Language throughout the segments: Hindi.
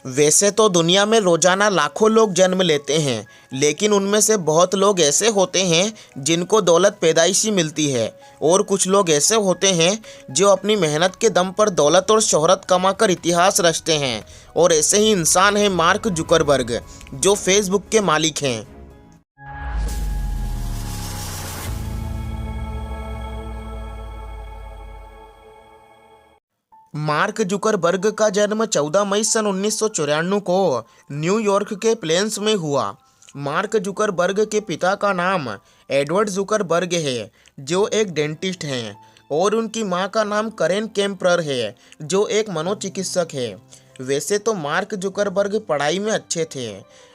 वैसे तो दुनिया में रोजाना लाखों लोग जन्म लेते हैं, लेकिन उनमें से बहुत लोग ऐसे होते हैं जिनको दौलत पैदाइशी मिलती है और कुछ लोग ऐसे होते हैं जो अपनी मेहनत के दम पर दौलत और शोहरत कमाकर इतिहास रचते हैं। और ऐसे ही इंसान है मार्क जुकरबर्ग, जो फेसबुक के मालिक हैं। मार्क जुकरबर्ग का जन्म 14 मई सन 1994 को न्यूयॉर्क के प्लेन्स में हुआ। मार्क जुकरबर्ग के पिता का नाम एडवर्ड जुकरबर्ग है, जो एक डेंटिस्ट हैं, और उनकी मां का नाम करेन केम्परर है, जो एक मनोचिकित्सक है। वैसे तो मार्क जुकरबर्ग पढ़ाई में अच्छे थे,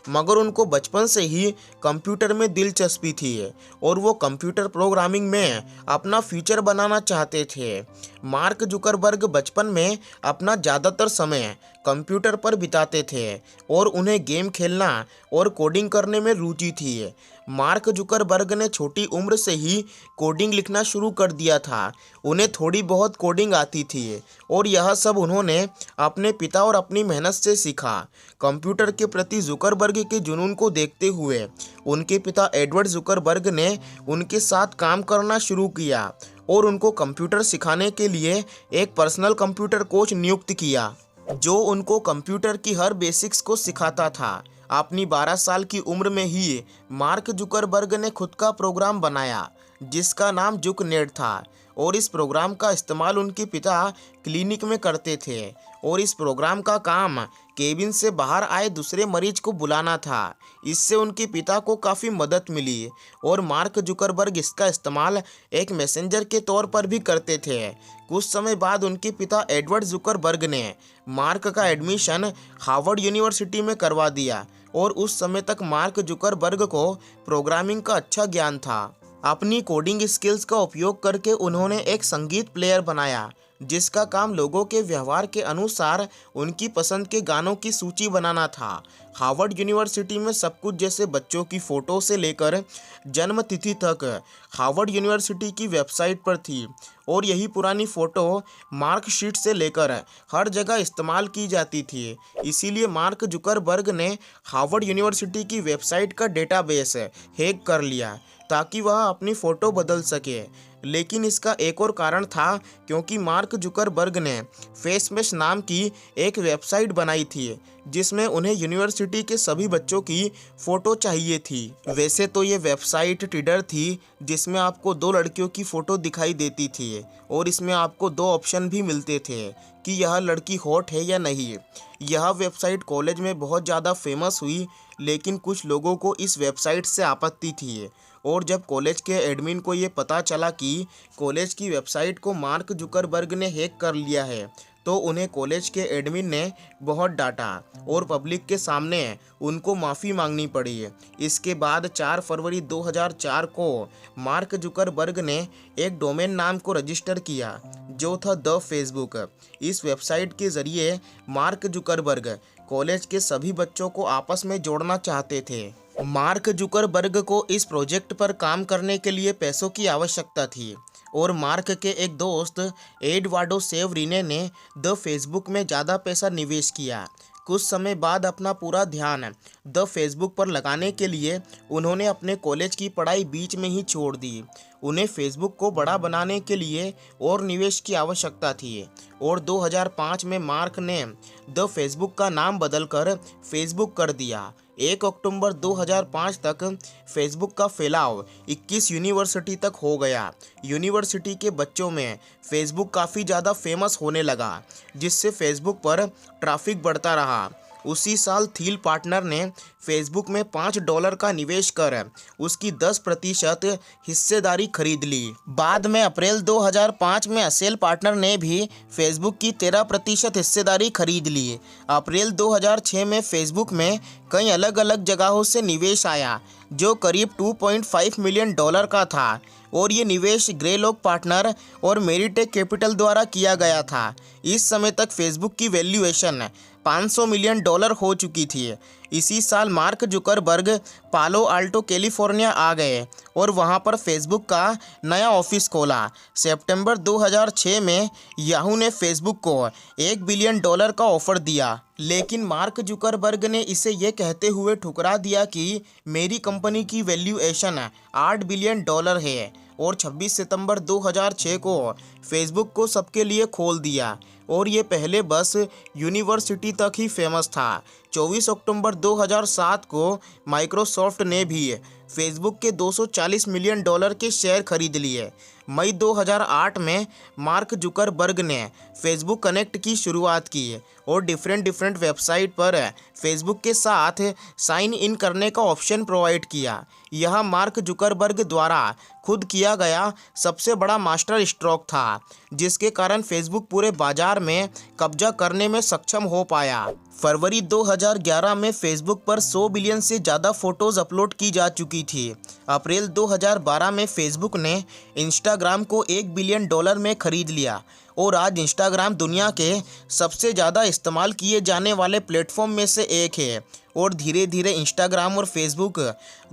मगर उनको बचपन से ही कंप्यूटर में दिलचस्पी थी और वो कंप्यूटर प्रोग्रामिंग में अपना फ्यूचर बनाना चाहते थे। मार्क जुकरबर्ग बचपन में अपना ज़्यादातर समय कंप्यूटर पर बिताते थे और उन्हें गेम खेलना और कोडिंग करने में रुचि थी। मार्क जुकरबर्ग ने छोटी उम्र से ही कोडिंग लिखना शुरू कर दिया था। उन्हें थोड़ी बहुत कोडिंग आती थी और यह सब उन्होंने अपने पिता और अपनी मेहनत से सीखा। कंप्यूटर के प्रति जुकरबर्ग के जुनून को देखते हुए उनके पिता एडवर्ड जुकरबर्ग ने उनके साथ काम करना शुरू किया और उनको कंप्यूटर सिखाने के लिए एक पर्सनल कंप्यूटर कोच नियुक्त किया, जो उनको कंप्यूटर की हर बेसिक्स को सिखाता था। अपनी 12 साल की उम्र में ही मार्क जुकरबर्ग ने खुद का प्रोग्राम बनाया, जिसका नाम जुकनेट था, और इस प्रोग्राम का इस्तेमाल उनके पिता क्लिनिक में करते थे। और इस प्रोग्राम का काम केबिन से बाहर आए दूसरे मरीज को बुलाना था। इससे उनके पिता को काफ़ी मदद मिली और मार्क जुकरबर्ग इसका इस्तेमाल एक मैसेंजर के तौर पर भी करते थे। कुछ समय बाद उनके पिता एडवर्ड जुकरबर्ग ने मार्क का एडमिशन हार्वर्ड यूनिवर्सिटी में करवा दिया और उस समय तक मार्क जुकरबर्ग को प्रोग्रामिंग का अच्छा ज्ञान था। अपनी कोडिंग स्किल्स का उपयोग करके उन्होंने एक संगीत प्लेयर बनाया, जिसका काम लोगों के व्यवहार के अनुसार उनकी पसंद के गानों की सूची बनाना था। हार्वर्ड यूनिवर्सिटी में सब कुछ, जैसे बच्चों की फ़ोटो से लेकर जन्म तिथि तक, हार्वर्ड यूनिवर्सिटी की वेबसाइट पर थी, और यही पुरानी फ़ोटो मार्कशीट से लेकर हर जगह इस्तेमाल की जाती थी। इसीलिए मार्क जुकरबर्ग ने हार्वर्ड यूनिवर्सिटी की वेबसाइट का डेटाबेस हैक कर लिया ताकि वह अपनी फ़ोटो बदल सके। लेकिन इसका एक और कारण था, क्योंकि मार्क जुकरबर्ग ने फेसमैश नाम की एक वेबसाइट बनाई थी, जिसमें उन्हें यूनिवर्सिटी के सभी बच्चों की फ़ोटो चाहिए थी। वैसे तो ये वेबसाइट टिडर थी, जिसमें आपको 2 लड़कियों की फ़ोटो दिखाई देती थी और इसमें आपको 2 ऑप्शन भी मिलते थे कि यह लड़की हॉट है या नहीं। यह वेबसाइट कॉलेज में बहुत ज़्यादा फेमस हुई, लेकिन कुछ लोगों को इस वेबसाइट से आपत्ति थी, और जब कॉलेज के एडमिन को ये पता चला कि कॉलेज की वेबसाइट को मार्क जुकरबर्ग ने हैक कर लिया है, तो उन्हें कॉलेज के एडमिन ने बहुत डांटा और पब्लिक के सामने उनको माफ़ी मांगनी पड़ी। इसके बाद 4 फरवरी 2004 को मार्क जुकरबर्ग ने एक डोमेन नाम को रजिस्टर किया, जो था द फेसबुक। इस वेबसाइट के ज़रिए मार्क जुकरबर्ग कॉलेज के सभी बच्चों को आपस में जोड़ना चाहते थे। मार्क जुकरबर्ग को इस प्रोजेक्ट पर काम करने के लिए पैसों की आवश्यकता थी, और मार्क के एक दोस्त एडवार्डो सेवरिने ने द फेसबुक में ज़्यादा पैसा निवेश किया। कुछ समय बाद अपना पूरा ध्यान द फेसबुक पर लगाने के लिए उन्होंने अपने कॉलेज की पढ़ाई बीच में ही छोड़ दी। उन्हें फेसबुक को बड़ा बनाने के लिए और निवेश की आवश्यकता थी, और 2005 में मार्क ने द फेसबुक का नाम बदलकर फेसबुक कर दिया। 1 अक्टूबर 2005 तक फेसबुक का फैलाव 21 यूनिवर्सिटी तक हो गया। यूनिवर्सिटी के बच्चों में फेसबुक काफ़ी ज़्यादा फेमस होने लगा, जिससे फेसबुक पर ट्रैफिक बढ़ता रहा। उसी साल थिल पार्टनर ने फेसबुक में $5 का निवेश कर उसकी 10% हिस्सेदारी खरीद ली। बाद में अप्रैल 2005 में असेल पार्टनर ने भी फेसबुक की 13% हिस्सेदारी खरीद ली। अप्रैल 2006 में फेसबुक में कई अलग अलग जगहों से निवेश आया, जो करीब $2.5 मिलियन का था, और ये निवेश ग्रेलॉक पार्टनर और मेरिटेक कैपिटल द्वारा किया गया था। इस समय तक फेसबुक की वैल्यूएशन $500 मिलियन हो चुकी थी। इसी साल मार्क जुकरबर्ग पालो आल्टो कैलिफोर्निया आ गए और वहां पर फेसबुक का नया ऑफिस खोला। सितंबर 2006 में याहू ने फेसबुक को $1 बिलियन का ऑफर दिया, लेकिन मार्क जुकरबर्ग ने इसे ये कहते हुए ठुकरा दिया कि मेरी कंपनी की वैल्यूएशन $8 बिलियन है और 26 सितंबर 2006 को फेसबुक को सबके लिए खोल दिया और ये पहले बस यूनिवर्सिटी तक ही फेमस था। 24 अक्टूबर 2007 को माइक्रोसॉफ्ट ने भी फेसबुक के $240 मिलियन के शेयर खरीद लिए। मई 2008 में मार्क जुकरबर्ग ने फेसबुक कनेक्ट की शुरुआत की और डिफरेंट वेबसाइट पर फेसबुक के साथ साइन इन करने का ऑप्शन प्रोवाइड किया। यह मार्क जुकरबर्ग द्वारा खुद किया गया सबसे बड़ा मास्टर स्ट्रोक था, जिसके कारण फेसबुक पूरे बाजार में कब्जा करने में सक्षम हो पाया। फरवरी 2011 में फेसबुक पर 100 बिलियन से ज़्यादा फ़ोटोज़ अपलोड की जा चुकी थी। अप्रैल 2012 में फेसबुक ने इंस्टाग्राम को $1 बिलियन में खरीद लिया और आज इंस्टाग्राम दुनिया के सबसे ज़्यादा इस्तेमाल किए जाने वाले प्लेटफॉर्म में से एक है और धीरे धीरे इंस्टाग्राम और फेसबुक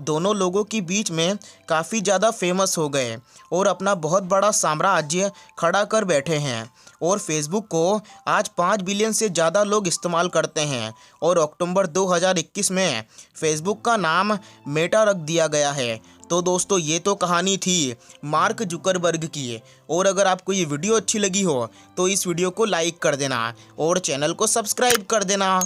दोनों लोगों के बीच में काफ़ी ज़्यादा फेमस हो गए और अपना बहुत बड़ा साम्राज्य खड़ा कर बैठे हैं और फेसबुक को आज 5 बिलियन से ज़्यादा लोग इस्तेमाल करते हैं और अक्टूबर 2021 में फेसबुक का नाम मेटा रख दिया गया है। तो दोस्तों, ये तो कहानी थी मार्क जुकरबर्ग की, और अगर आपको ये वीडियो अच्छी लगी हो तो इस वीडियो को लाइक कर देना और चैनल को सब्सक्राइब कर देना।